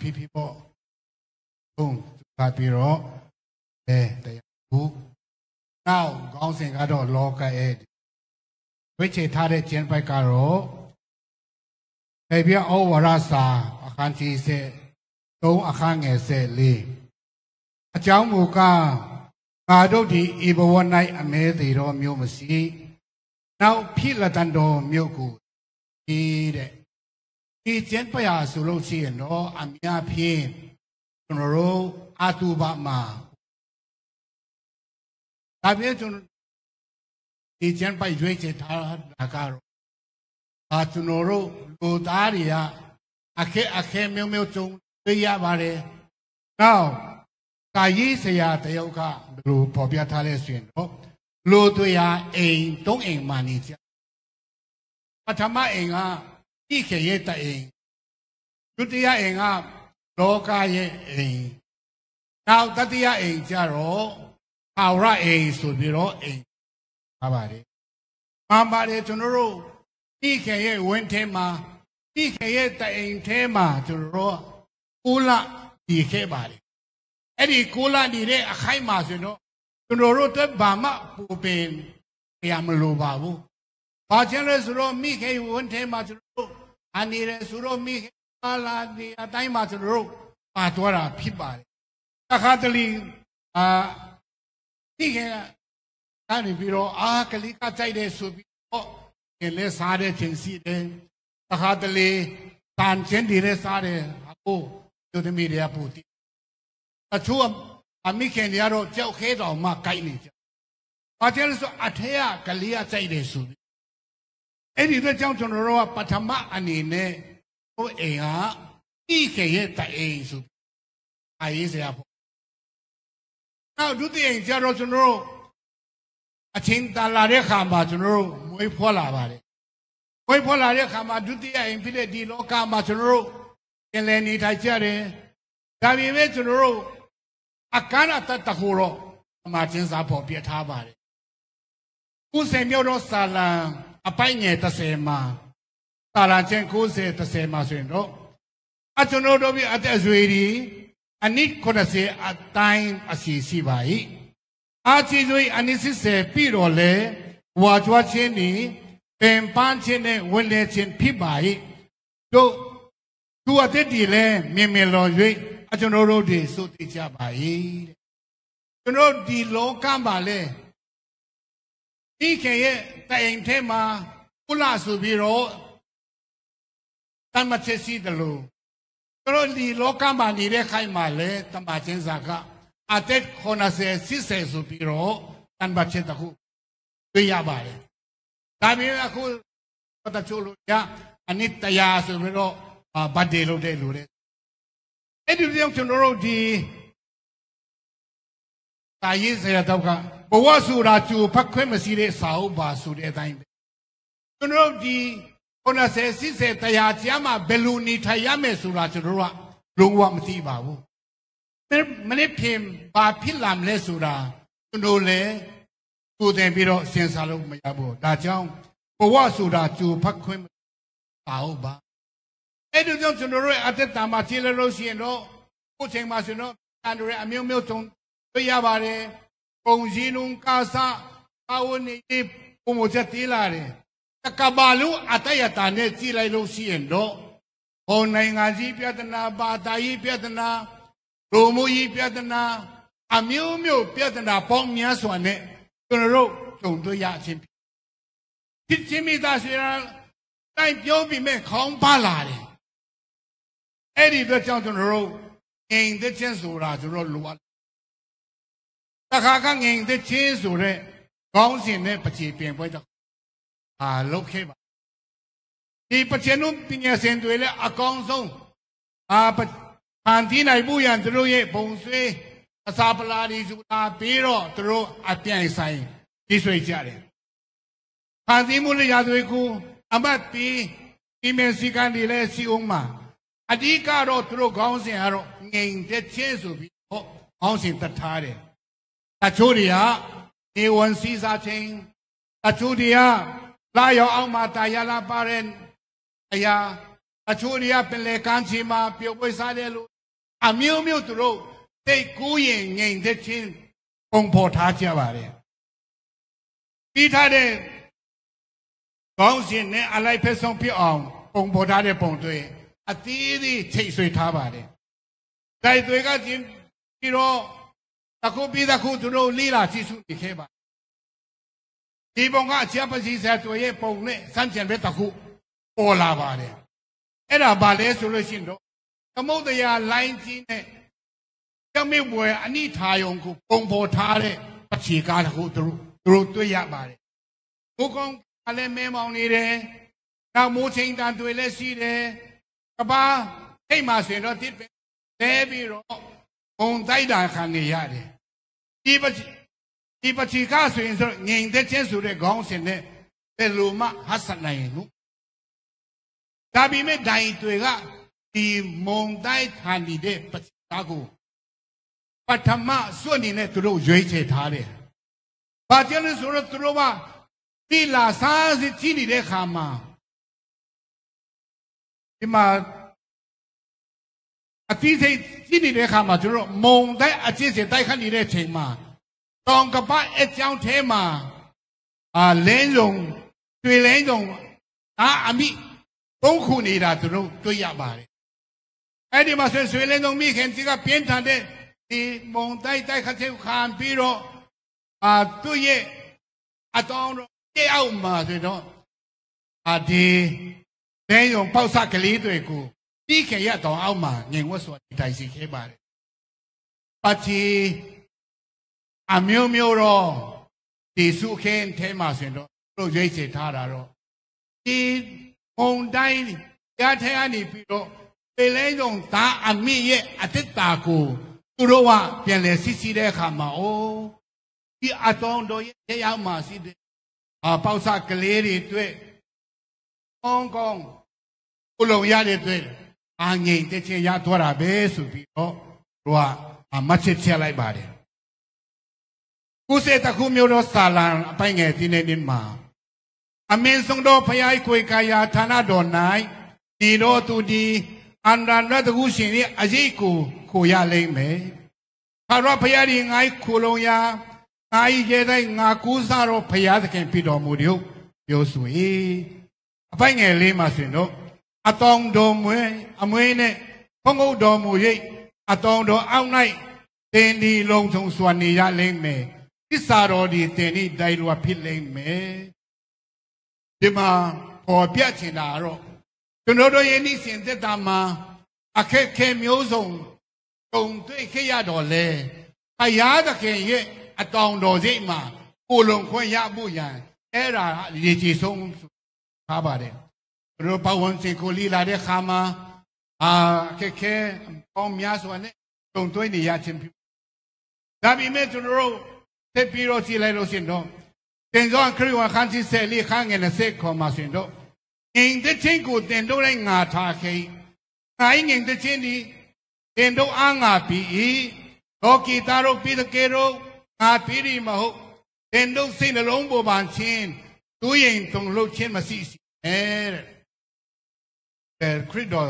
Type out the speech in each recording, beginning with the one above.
พี่บอกตุ้งตาปีรอแต่บุกน่าวกองเสียงก็โดนล้อกันวิจิตรได้เจียนไปการรอแต่เบี้ยเอาวราษาอาคารที่เสตรงอาคารเงเสลีอาจารย์มุกางาดูดีอีบวันในอเมริกามิวมสีน่าวพี่ละตันโดมิวกูดีเด็ที่เจียนไปอาสุโลชีนโรอามีอาพี่จนโรอาตูบามาตาเบี้ยจนที่เจียนไปด้วยเจตาดาการอาจนโรลูตาริยาอาเคมิวจงเรียบาร์น่าวกายีเสียแต่ยกาลูพอเบียทะเลสวนโรลูตัวยาเองต้องเองมานิจปัทมาเองที่เขยตเองดุติยาเองโลกายเองน่าวตติยาเองจารอภาวะเองสุดบิโรเองมาบารีมาบารีจนรู้ที่เขยเวนเทมาที่เขยตเองเทมาจนรู้กุลาดีเขบารีไอ้ดีกุลาดีเร่อใครมาสิโนจนรู้ตัวบามาปูเป็นยามลูบาบูพอเช่นนั้นสุโรมีเขยเวนเทมาจนรู้อันนี้เลยสุโรมีเขยมาลาดีอะไรมาจนรู้มาตัวเราพิบารีถ้าขาดลีที่เขยการนี้พี่เรากลิกาใจเดสุบิโอเกลือสาเดชิงซีเดถ้าขาดลีตานเชนดีเรสาเดฮักูจุดมีเรียพูติแต่ช่วงมิเคนยาโรเจ้าเขยเรามาไกลนี่จ้ะพอเช่นนั้นสุอัธยากลิกาใจเดสุบิไอ้ที่เราเจ้าจนรู้ว่าปัทมะอันนี้เนี่ยตัวเองที่เขยแต่เองสุบิไอ้เสียพอน่าดูที่เองจะรู้จนรู้อาชินตาลาเรียกขามาจนรู้มวยพ่อลาบาเลยมวยพ่อลาเรียกขามาดูที่เองพี่เดดีโลกามาจนรู้เกลนีไทยเจริญดาวิเวจนรู้อาการอัตตะคูโรมาจินสาพอเปียท่าบาเลยกูเสมีโรสาลังอภัยเงตเสมาสาลังเชนกูเสตเสมาสุนโรอาจนรู้ด้วยอัตอจุยดีอันนี้คนเสียอัตตายอาศิสิบายอาชีจุยอันนี้สิเสปีโรเลวาจวะเชนีเป็นปานเชนเนวันเลเชนพิบายดูตัวเด็ดดีเลยมีลอยด้วยอาจนรู้ดีสุดที่จะบายจนรู้ดีโลกาบาเลยที่เขยแต่เองเทมากุลาสุบิโรตั้งมาเชสีตลูจนรู้ดีโลกาบานีเรียกใครมาเลยตั้งมาเชนสักอาเต็ดคนอาเซียสิเสสุบิโรตั้งมาเชนตะคุด้วยยาบาเลยแต่มีอะไรคุก็ตะชูลุยาอันนี้ตยาสุบิโรบัดเดลูเดลูเดไอ้ดูเรื่องจนรู้ดีตายยิ่งเสียตัวกันบอกว่าสุราจูพักเคยมาสิเรสาวบาสุเรตัยจนรู้ดีคนอาเซียสิเสตยาเจ้ามาเบลูนีทายาเมสุราจนรู้ว่าลุงว่าไม่ตีบ่าวมันไม่เพียงบาพิลามเลสุราจนรู้เลยกูเต็มไปด้วยเสียงสารุไม่ยาบุดาเจ้าบอกว่าสุราจูพักเคยมาสาวบาไอ้ดูจังจนรู้อาจจะตามมาที่เรารู้เสียงเราผู้เชี่ยวชาญสิโนการดูแลอเมียวจงตัวอย่างบาร์กงจีนุงกาซาอาวุธนี่ปุ่มจะตีลาร์ตะกบาลูอัตยาตาเนี่ยที่เรารู้เสียงเราคนในงานจีพิจารณาบาตายีพิจารณาโรมุยีพิจารณาอเมียวพิจารณาป้องเมียส่วนเนี่ยจนรู้จงตัวอย่างชิมพิจิมิตาสิระได้เกี่ยวกับแม่ของบาลาร์ไอ้ที่ตัวเจ้าจนรู้เองที่เช่นสุราจนรู้ล้วนแต่ข้าก็เองที่เช่นสุรากองสินเนี่ยปัจจัยเปลี่ยนไปจากโลกเขบที่ปัจจัยนู้นปีนี้เส้นตัวเลยกองส่งผ่านที่ไหนบุญยันจะรู้เย่ปงสวยภาษาพลาดีสุราปีโรจะรู้อัตยาใส่ที่สวยจัดเลยผ่านที่มูลยาด้วยกูอามาปีที่เมสิกันดีเลยสิองมาอดีการรถรถกองเสียรถเงินเด็ดเชื่อสุบิโอกองเสียตัดท้ายเลยแต่ชูเดียเอวันซีซาเชงแต่ชูเดียลายเอามาตายาลาปาเรนอายา အချို့တွေကပင်လေကမ်းခြေမှာပျော်ပွဲစားတယ်လို့အမျိုးမျိုးသူတို့သိကူးရင်ငြိမ်သက်ခြင်းပုံဖော်ထားကြပါတယ်ပြီးထားတဲ့ကောင်းရှင်နဲ့အလိုက်ဖက်ဆုံးဖြစ်အောင်ပုံဖော်ထားတဲ့ပုံတွေအသီးသီးချိတ်ဆွေထားပါတယ်တိုက်တွေကချင်းပြီးတော့တခုပြီးတခုသူတို့လိလာကြည့်စုနေခဲ့ပါဒီပုံကအချပ်ပစီဆက်တွေရဲ့ပုံနဲ့စမ်းကြံပဲတခုပေါ်လာပါတယ်အဲ့ဒါဘာလဲဆိုလို့ရှိရင်တော့သမုဒ္ဒရာလိုင်းကြီးနဲ့ကျောင်းမေဘွယ်အနိထာယုံကိုပုံပေါ်ထားတဲ့အခြေကားတခုသူတို့တွေ့ရပါတယ်ဘုကောင်ကလည်းမဲမောင်နေတယ်နောက်မိုးချိန်တန်တွေလည်းရှိတယ်ကဘာအိမ်မှာဆိုရင်တော့တစ်ပဲလဲပြီးတော့ဘုံတိုက်တာခံနေရတယ်ဒီပချီကားဆိုရင်ဆိုငြိမ်သက်ခြင်းဆိုတဲ့ခေါင်းစဉ်နဲ့ဘယ်လိုမှဟတ်ဆက်နိုင်ဘူးဒါပေမဲ့ဒိုင်တွေကဒီမုံတိုက်ခံနေတဲ့ပချီကားကိုပထမစွန့်နေနဲ့သူတို့ရွေးချယ်ထားတယ်။ဘာကြောင့်လဲဆိုတော့သူတို့ကဒီလာစားစစ်ကြည့်နေတဲ့ခါမှာဒီမှာအတိစိတ်ကြည့်နေတဲ့ခါမှာသူတို့မုံတိုက်အကျင့်စစ်တိုက်ခတ်နေတဲ့အချိန်မှာတောင်ကပတ်အကြောင်းထဲမှာလင်းစုံတွေ့လင်းစုံအမိပုံခုနေတာသူတို့တွေ့ရပါတယ်။အဲ့ဒီမှာဆွေလင်းစုံမိခင်ကြီးကပြင်းထန်တဲ့ဒီမုံတိုက်ခတ်ခြင်းခံပြီးတော့သူ့ရဲ့အတောင်းတော့တဲ့အောက်မှာဆိုတော့ဒီလင်းစုံပေါက်စကလေးတွေကိုပြီးခင်ရတော့အောက်မှာငင်ဝတ်စွာတိုင်စီခဲ့ပါတယ်။ပါချီအမျိုးမျိုးတော့ဒီစုခင်းထဲမှာဆိုရင်တော့သူ့ရွေးချယ်ထားတာတော့ဒီမုံတိုင်းရထဲကနေပြီးတော့ပေလဲစုံသားအမိရဲ့အတ္တတာကိုသူတို့ကပြန်လဲစစ်စစ်တဲ့အခါမှာအိုးဒီအတောင်းတော်ရဲ့ရောက်မှရှိတဲ့ပေါက်စကလေးတွေတွေ့ကောင်းကောင်းကိုလုံရတဲ့တွေ့ငြိမ်တဲ့ချင်းရသွားတာပဲဆိုပြီးတော့သူကမချစ်ချက်လိုက်ပါတယ်ကုစေတခုမျိုးတော့စာလံအပိုင်းငယ်ဒီနေ့မှာအမင်းဆုံးတော်ဖျားခွေကာယာဌာနတော်၌ဒီတော့သူဒီအန္တရတကုရှင်ရဲ့အရေးကိုခိုရလိမ့်မယ်။ဘာတော့ဖျားဒီငါ့ခိုလုံရာငါဤရဲ့တိုင်းငါကူးစားတော့ဖျားသခင်ဖြစ်တော်မူတယ်ပြောဆို၏အပိုင်းငယ်လေးမှာဆိုရင်တော့အတောင်တော်မွေအမွေနဲ့ဖုံးကုတ်တော်မူ၍အတောင်တော်အောက်၌တင်ဒီလုံးစုံစွာနေရလိမ့်မယ်။သစ္စာတော်ဒီတင်ဒီတိုင်လွာဖြစ်လိမ့်မယ်။ဒီမှာပေါ်ပြချင်တာတော့ကျွန်တော်တို့ရဲ့နေ့စဉ်သက်တာမှာအခက်ခဲမျိုးစုံတုံတွေ့ခဲ့ရတော့လေဘုရားသခင်ရဲ့အတောင်တော်စိတ်မှာကိုလုံခွင့်ရဖို့ရန်အဲ့ဒါအရေးကြီးဆုံးထားပါတယ်တို့ပဝန်းစင်ကိုလီလာတဲ့ခါမှာအခက်ခဲပေါင်းများစွာနဲ့တုံတွေ့နေရခြင်းဖြစ်ဒါပေမဲ့ကျွန်တော်တို့သက်ပြီးတော့ကြည့်လိုက်လို့ရှိရင်တော့တင်စောခရစ်ဝင်ခန်းကြီးဆယ်လေးခန်းငယ်20ခေါ်မှာဆိုရင်တော့ငင်တဲ့ချင်းကိုတင်တို့လိုက်ငါထားခဲ့ငါငင်တဲ့ချင်းဒီတင်တို့အားငါပြီးဒေါကီတာတို့ပြီးတကယ်တော့ငါပြီးရီမဟုတ်တင်တို့စိတ်နှလုံးပေါ်ပန်ချင်းသူရင်တုံလို့ချင်းမရှိစီတဲ့ခရစ်တော်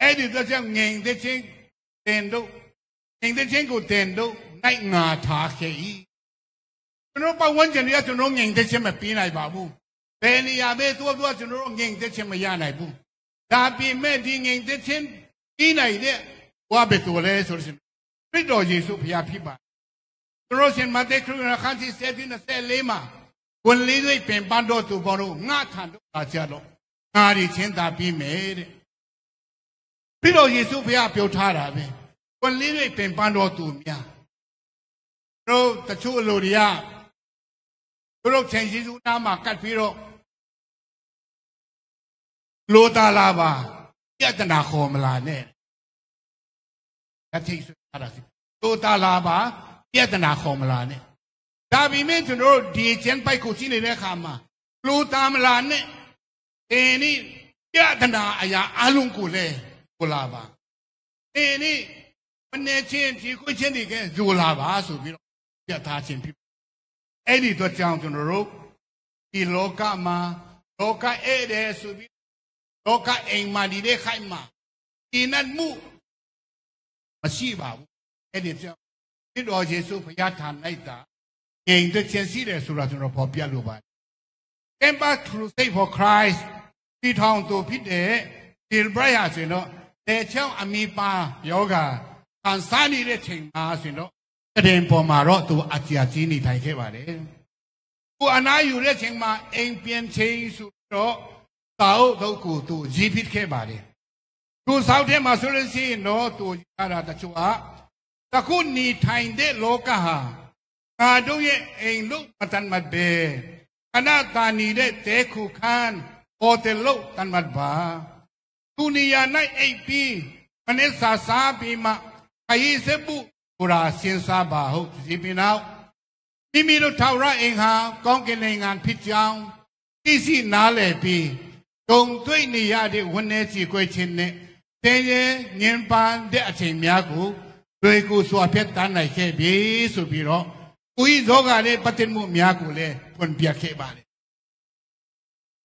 အဲ့ဒီတော့ငင်တဲ့ချင်းတင်တို့ငင်တဲ့ချင်းကိုတင်တို့နိုင်ငါထားခဲ့ကျွန်တော်ပတ်ဝန်းကျင်တွေကကျွန်တော်ငြိမ်သက်ခြင်းမပြီးနိုင်ပါဘူး။ဘယ်နေရာပဲသွားကျွန်တော်ငြိမ်သက်ခြင်းမရနိုင်ဘူး။ဒါပေမဲ့ဒီငြိမ်သက်ခြင်းပြီးနိုင်တဲ့ဘာပဲတော်လဲဆိုရင်ခရစ်တော်ယေရှုဖခင်ဖြစ်ပါ။ကျွန်တော်ရှင်မဿဲခရစ်ယာန်ခန်းကြီး7:24မှာဝင်လေးတွေပင်ပန်းတော်သူဘောတို့ငါထံတို့လာကြတော့ငါဒီချင်းသာပြီးမယ်တဲ့။ခရစ်တော်ယေရှုဖခင်ပြောထားတာပဲ။ဝင်လေးတွေပင်ပန်းတော်သူများတို့တချို့လူတွေကတို့ချင်းယေရှုနာမှာကတ်ပြီးတော့လိုတာလာပါပြဿနာခေါ်မလာနဲ့အထိတ်ဆိုတာလိုတာလာပါပြဿနာခေါ်မလာနဲ့ဒါပေမဲ့ကျွန်တော်တို့ဒီချင်းပိုက်ကိုရှိနေတဲ့အခါမှာလိုတာမလာနဲ့အင်းဒီပြဿနာအရာအလုံးကိုလည်းကိုလာပါအင်းဒီမနေချင်းဒီကိုချင်းတွေကဇိုလာပါဆိုပြီးတော့ပြတ်သားခြင်းဖြစ်အဲ့ဒီတော့ကြောင့်ကျွန်တော်တို့ဒီလောကမှာ โลกะเอเดสุบิโลกะเองมาดีเดไขมาอีนั่นมูมาชีบ่าวเอเดเจ้าที่รอเยซูพยาธานไอ้ตาเองตัวเชนซีเดสุราจุนพอเปียลูบานเอ็มบัสครูเซย์ for Christ ที่ทองตัวพิเดดิลบรายาสิโนแต่เช้าอามีปาโยกาการสานีเรชิงมาสิโนกระเด็นปอมารอตัวอาเจียจีนี่ไทยแค่บาเลยกูอนาอยู่เรชิงมาเองเปลี่ยนเชงสุดโตสาวเขากูตัวจีพิษแค่บาเลยกูสาวเทมาสุรสีโนตัวอาราตชัวตะกุนนี่ไทยเดโลกาฮาอาดูเยเองลูกมาตันมาเบอนาตานีเดเตคุขานโอเตโลตันมาบาตุนียาในไอปีมันเอสาสาปีมาไอเซบุปุราสินซาบาหุสิบินาวมิมิโลทาวราเองฮากองเกณฑ์งานพิจารณาที่สินาเลปีตรงด้วยนิยาเดวันเนจีกวยชินเนเตเยเงินปานเดอเชมียากูโดยกูสวดเพชรตันไหนแค่บีสุบิโรอุยโจกาเลปฏิมุมียากูเลผลเปียกแค่บาเล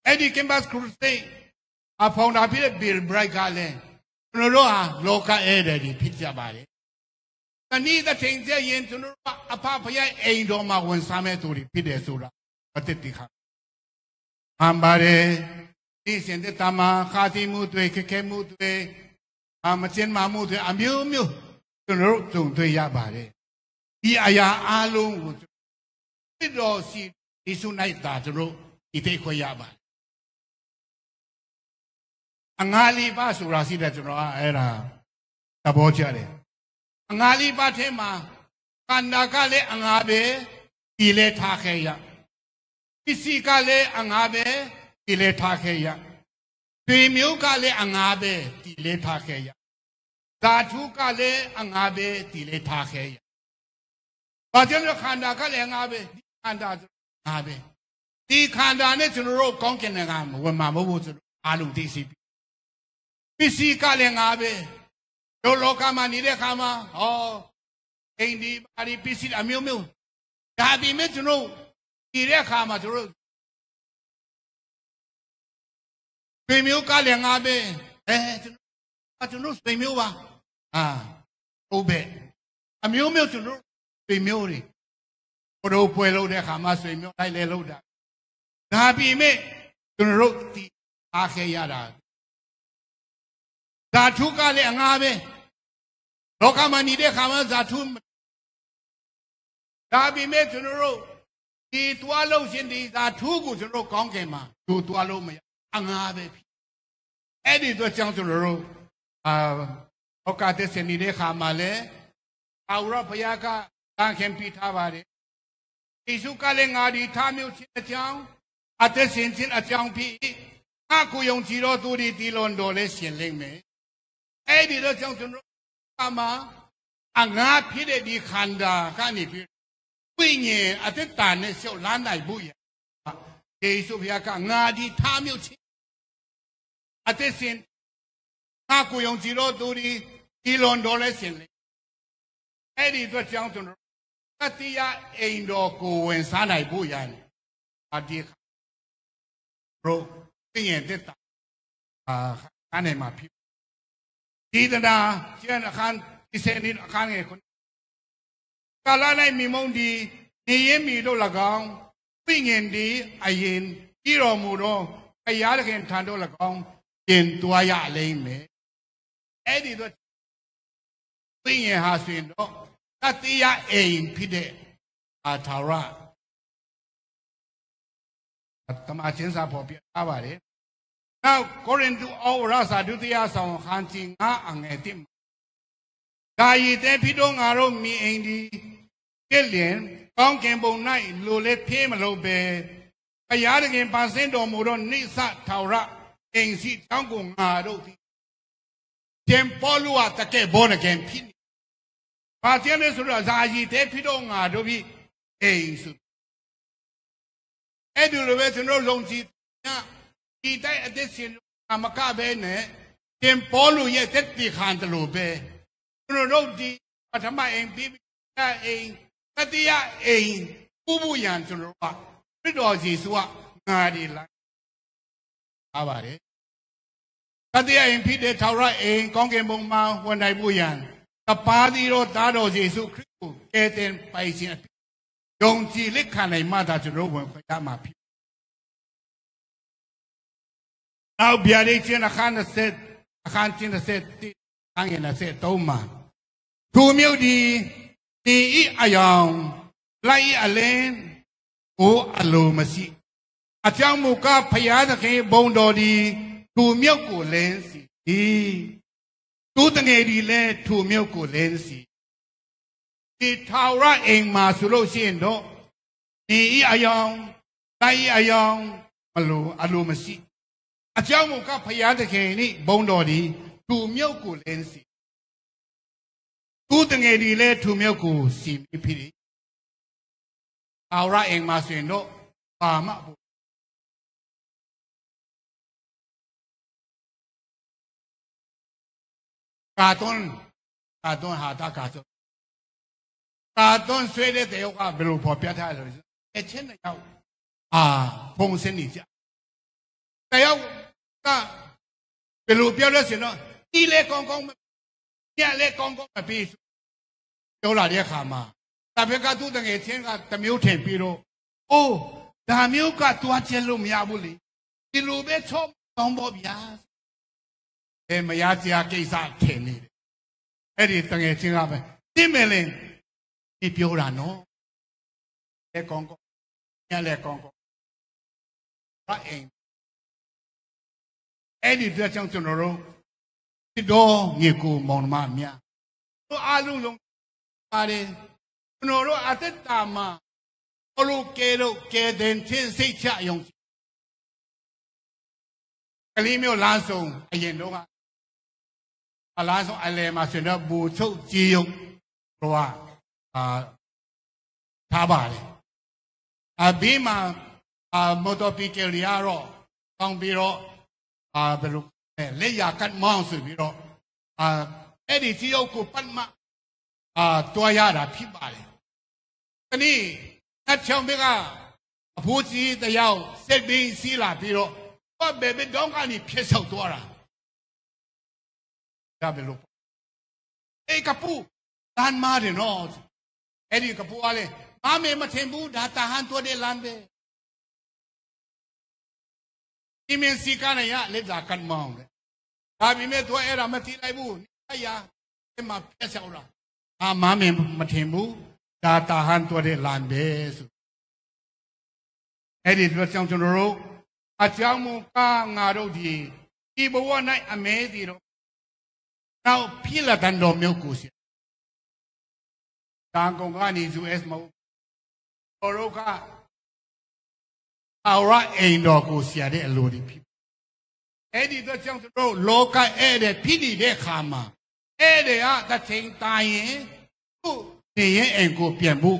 เอ็ดดี้คิมบัสครูสเตย์อาฟองดาพิเรบิลไบรกาเลนโรอาโลกาเอเดดีพิจาบาเลตอนนี้ถ้าเชิงเจียนจนรู้ว่าอาภาพยายเองโดมาวันสามตุริพิเดสุระปฏิติขาอัมบาเรที่เสียนเดตามาขาติมุตุเอเคมุตุเออามาเชนมามุตุเออามิวมิวจนรู้จงตัวยาบาเรที่อายาอาลุงกุที่รอสิที่สุนัยตาจนรู้ที่เทขยาบาอังาลีบ้าสุราสีเดจนรู้เอราตะโบเจเรอังาลีบ้าเทมากันดากาเลอังอาเบตีเลทาเคียพิสิกาเลอังอาเบตีเลทาเคียตุยมิวกาเลอังอาเบตีเลทาเคียซาทูกาเลอังอาเบตีเลทาเคียบาเจนขันดากาเลอังอาเบขันดาอังอาเบตีขันดาเนี่ยจนรู้กองเกณฑ์งานวันมาบุษอาลุติสิพิสิกาเลอังอาเบโดโลกามานี่เด็กขามาอ๋อเองดีบารีพิสิทธิ์อมิวมิวดาบีเมจุโนที่เด็กขามาจุโนสวยมิวกาเลงอาเบจุโนสวยมิววะโอเบอมิวมิวจุโนสวยมิวรีโอโดป่วยโลเด็กขามาสวยมิวได้เลยโลดาดาบีเมจุโนที่อาเคียดาซาทูกาเลอังอาเบโลกามานีเดขามาซาทูดาบิเมจุนโรที่ตัวโลชินดีซาทูกูจุนโรกองเกมาดูตัวโลไม่อังอาเบเอ็ดดี้ตัวจังจุนโรโอกาสเสนีเดขามาเลอาวราพยากาตั้งเข็มพิธาบารีอิสุกาเลงาดีทามิวชินจังอัตสินชินอจังพีอากูยงจิโรตูดีตีลอนโดเลเสียนเล่งเมเอ็ดดี้ตัวจังจุนโรอามาอังอาพิเดดีขันดาการนี่พิวิญญาณอัตตาเนี่ยเสียวล้านได้บุญเยซูพยากางาดีทามิวชิอัตสินอากูยงจิโรตูดีตีลอนโดเลเสียนเล่งเอ็ดดี้ตัวจังจุนโรกัตติยาเองโดกูเวนสานได้บุญอาดีโรวิญญาณเตตาการเนี่ยมาพิดีตนาเช่นอาคารที่เซนิอาคารเงี้ยคนกาลาในมีมงดีนี่ยังมีดูละกองวิญญาณดีอายินที่เรามูโรขยายกันทันดูละกองเป็นตัวยาเลยไหมเอ็ดดี้ตัววิญญาณหาสิ่งดูตัดยาเองพิเดอาทาระธรรมะเช่นสาพอเปียอาบารีnow according to all rasa dutiya song khanchi nga ange tim da yi te phido nga ro mi ain di tit lien kaung kin bong nai lo le phie ma lo be aya de kin pa sin tor mu ro ni sa thaw ra ain si chang ko nga ro ti tin paw lu wa ta ke bo de kin phi ba tian le so ra za yi te phido nga do bi ain su e du lo be sin ro long ji nyaที่ได้อธิสินอามกาเบเนเตมปอลุเยเตติขันตโลเบโนโรดีปัทมาเองปีได้เองตติยะเองผู้บุญยันจนรู้ว่าพระดอจีสุวะงาดีละ ထားပါတယ်တတိယအိမ်ဖြစ်တဲ့ထာဝရအိမ်ကောင်းကင်ဘုံမှာဝင်နိုင်ဖို့ရန်တပါးသီးသောသားတော်ယေရှုခရစ်ကိုကယ်တင်ပိုင်ခြင်းယုံကြည်လက်ခံနိုင်မှသာကျွန်တော်ဝင်ခွင့်ရမှာဖြစ်နောက်ဗျာဒိတ်ချင်းအခန်းချင်း30အခန်းငယ်23မှာသူမြို့ဒီဤအယောင်လိုက်အလင်းကိုအလိုမရှိအကြောင်းမူကားဖျားသခင်ဘုံတော်ဒီသူမြို့ကိုလင်းစီသူတငယ်ဒီလဲသူမြို့ကိုလင်းစီဒီထာဝရအိမ်မှာဆိုလို့ရှိရင်တော့ဤအယောင်လိုက်အယောင်အလိုမရှိအကြောင်းမူကားဖျားသခင်ဤဘုံတော်ဒီသူမြို့ကိုလင်းစီသူတငယ်ဒီလဲသူမြို့ကိုစီဖြစ်တယ်ထာဝရအိမ်မှာဆိုရင်တော့ပါမကာတွန်းဟာတာကာတွန်းဆွေးတဲ့တဲ့ကဘယ်လိုပေါ်ပြထားလဲအချင်းတယောက်ဖုံစင်းနေကြတယောက်ကဘယ်လိုပြောလဲဆိုတော့ဒီလေကောင်းကောင်းညလေကောင်းကောင်းမပြီးပြောလာတဲ့အခါမှာတပည့်ကသူ့တငယ်ချင်းကတမျိုးထင်ပြီးတော့အိုးဒါမျိုးကတွားချက်လို့မရဘူးလေဒီလိုပဲချောကောင်းပေါ့ဗျာမရစရာကိစ္စထင်နေတယ်အဲ့ဒီတငယ်ချင်းကပဲတင်းမယ်လင်းဒီပြောတာနော်လေကောင်းကောင်းညလေကောင်းကောင်းဘာအိမ်အဲ့ဒီအတွက်ကြောင့်ကျွန်တော်တို့ဒီတော့ညီကိုမောင်နှမများတို့အားလုံးလုံးပါတယ်ကျွန်တော်တို့အသက်တာမှာဘလို့ကဲတော့ကဲတဲ့ချင်းစိတ်ချယုံကလေးမျိုးလားဆုံးအရင်တော့ကအလားဆုံးအလဲမှာဆိုတော့ဘူချုပ်ကြည်ယုံတော့ထားပါတယ်ဘေးမှာမော်တော်ပီကယ်ရီယာတော့တောင်းပြီးတော့ဘယ်လိုလက်ရကတ်မောင်းဆိုပြီးတော့အဲ့ဒီကြည်ယုံကိုပတ်မှတွားရတာဖြစ်ပါတယ်ဒီနေ့အချောင်းဘက်ကအဖိုးကြီးတယောက်စက်ဘင်းစီးလာပြီးတော့ဘယ်ဘက်တောင်းကနေဖြစ်ဆောက်သွားတာဒါပဲလို့ကပူတန်မာတယ်နော်အဲ့ဒီကပူကလည်းမထင်ဘူးဒါတဟန်ตัวတဲ့လမ်းပဲဒီမင်းစီကနေရလက်လာကန်မောင်းတယ်ဒါပေမဲ့သူအဲ့ဒါမသိလိုက်ဘူးအဲ့ရဒီမှာဖြစ်ဆောက်တာမထင်ဘူးဒါတဟန်ตัวတဲ့လမ်းပဲဆိုအဲ့ဒီတော့ကျွန်တော်တို့အကြောင်းမူကားငါတို့ဒီဘဝ၌အမဲစီတော့နောက်ဖြစ်လာတဲ့တော်မျိုးကိုစီတန်ကုန်ကနေ US မဟုတ်တော်တို့ကအာရအိမ်တော်ကိုစီရတဲ့အလိုတွေဖြစ်အဲ့ဒီတော့ကျွန်တော်တို့လောကအဲ့တဲ့ဖြစ်နေတဲ့ခါမှာအဲ့တဲ့ကတချိန်တာရင်ခုနေရင်အိမ်ကိုပြန်ဖို့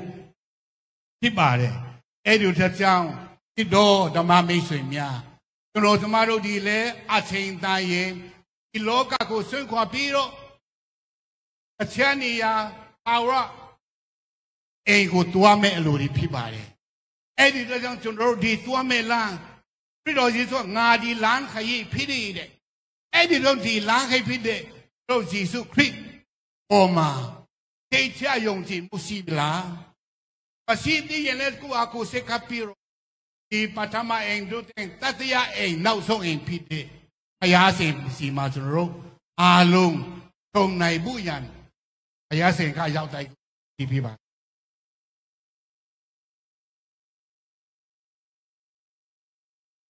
ဖြစ်ပါတယ်အဲ့ဒီတော့ကြောင့်ဒီတော့ဓမ္မမိတ်ဆွေများကျွန်တော်တို့ဒီလေအချိန်တာရင်ဒီလောကကိုဆွန့်ခွာပြီးတော့အချမ်းနေရာအာရအိမ်ကိုတွားမဲ့အလိုတွေဖြစ်ပါတယ်အဲ့ဒီတော့ကြောင့်ကျွန်တော်တို့ဒီတွားမဲ့လမ်းပြီးတော့ယေရှုငါဒီလမ်းခရီးဖြစ်တဲ့အဲ့ဒီတော့ဒီလမ်းခရီးဖြစ်တဲ့တို့ယေရှုခရစ်ပေါ်မှာသိချယုံကြည်မှုရှိလားမရှိသေးရင်လည်းကိုယ့်အကိုစိတ်ကပ်ပြီးတော့ဒီပထမအိမ်တို့တဲ့တတိယအိမ်နောက်ဆုံးအိမ်ဖြစ်တဲ့ဘုရားရှင်စီမှာကျွန်တော်တို့အားလုံးထုံနိုင်ဖို့ရန်ဘုရားရှင်ကရောက်တိုင်းဒီပြပါ